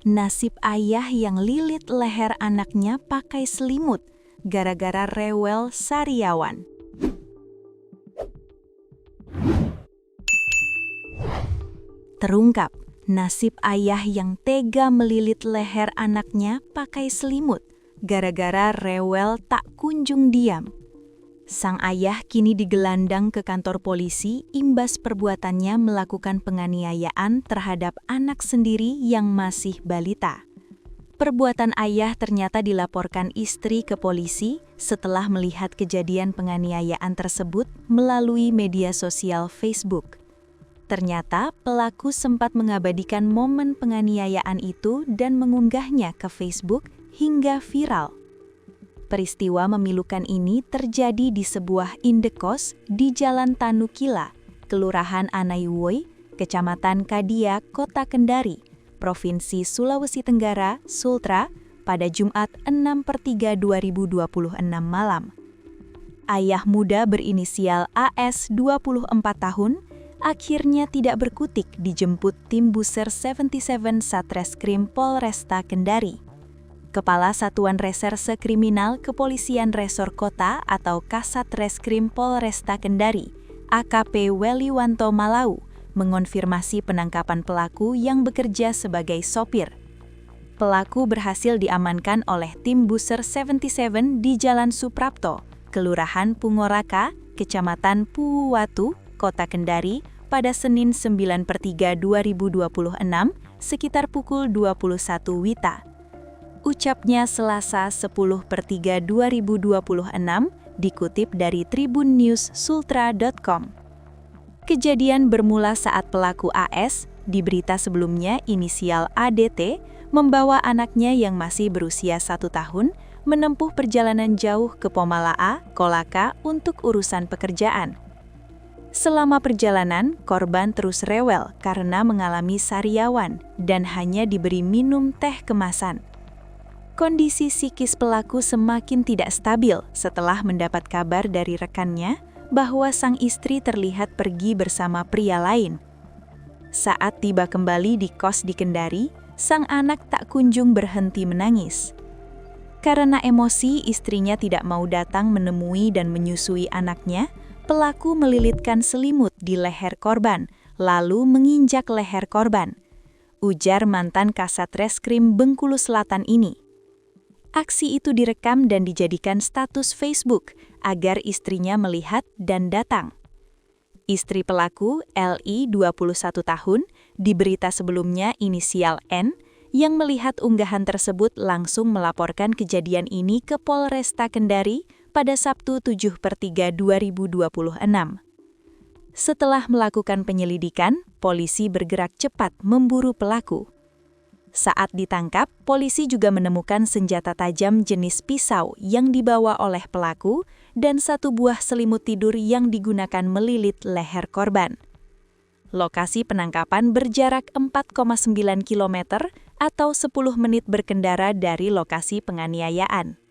Nasib ayah yang lilit leher anaknya pakai selimut gara-gara rewel sariawan. Terungkap, nasib ayah yang tega melilit leher anaknya pakai selimut gara-gara rewel tak kunjung diam. Sang ayah kini digelandang ke kantor polisi imbas perbuatannya melakukan penganiayaan terhadap anak sendiri yang masih balita. Perbuatan ayah ternyata dilaporkan istri ke polisi setelah melihat kejadian penganiayaan tersebut melalui media sosial Facebook. Ternyata pelaku sempat mengabadikan momen penganiayaan itu dan mengunggahnya ke Facebook hingga viral. Peristiwa memilukan ini terjadi di sebuah indekos di Jalan Tanukila, Kelurahan Anaiwoi, Kecamatan Kadia, Kota Kendari, Provinsi Sulawesi Tenggara, Sultra, pada Jumat 6/3/2026 malam. Ayah muda berinisial AS 24 tahun akhirnya tidak berkutik dijemput tim Buser 77 Satreskrim Polresta Kendari. Kepala Satuan Reserse Kriminal Kepolisian Resor Kota atau Kasat Reskrim Polresta Kendari, AKP Weliwanto Malau, mengonfirmasi penangkapan pelaku yang bekerja sebagai sopir. Pelaku berhasil diamankan oleh tim Buser 77 di Jalan Suprapto, Kelurahan Pungoraka, Kecamatan Puuwatu, Kota Kendari, pada Senin 9/3/2026 sekitar pukul 21 WITA. Ucapnya Selasa 10/3/2026 dikutip dari tribunnews.sultra.com. Kejadian bermula saat pelaku AS, di berita sebelumnya inisial ADT, membawa anaknya yang masih berusia 1 tahun menempuh perjalanan jauh ke Pomalaa, Kolaka untuk urusan pekerjaan. Selama perjalanan, korban terus rewel karena mengalami sariawan dan hanya diberi minum teh kemasan. Kondisi psikis pelaku semakin tidak stabil setelah mendapat kabar dari rekannya bahwa sang istri terlihat pergi bersama pria lain. Saat tiba kembali di kos di Kendari, sang anak tak kunjung berhenti menangis. Karena emosi, istrinya tidak mau datang menemui dan menyusui anaknya, pelaku melilitkan selimut di leher korban, lalu menginjak leher korban. Ujar mantan Kasat Reskrim Bengkulu Selatan ini. Aksi itu direkam dan dijadikan status Facebook agar istrinya melihat dan datang. Istri pelaku, LI 21 tahun, di berita sebelumnya inisial N, yang melihat unggahan tersebut langsung melaporkan kejadian ini ke Polresta Kendari pada Sabtu 7/3/2026. Setelah melakukan penyelidikan, polisi bergerak cepat memburu pelaku. Saat ditangkap, polisi juga menemukan senjata tajam jenis pisau yang dibawa oleh pelaku dan 1 buah selimut tidur yang digunakan melilit leher korban. Lokasi penangkapan berjarak 4,9 km atau 10 menit berkendara dari lokasi penganiayaan.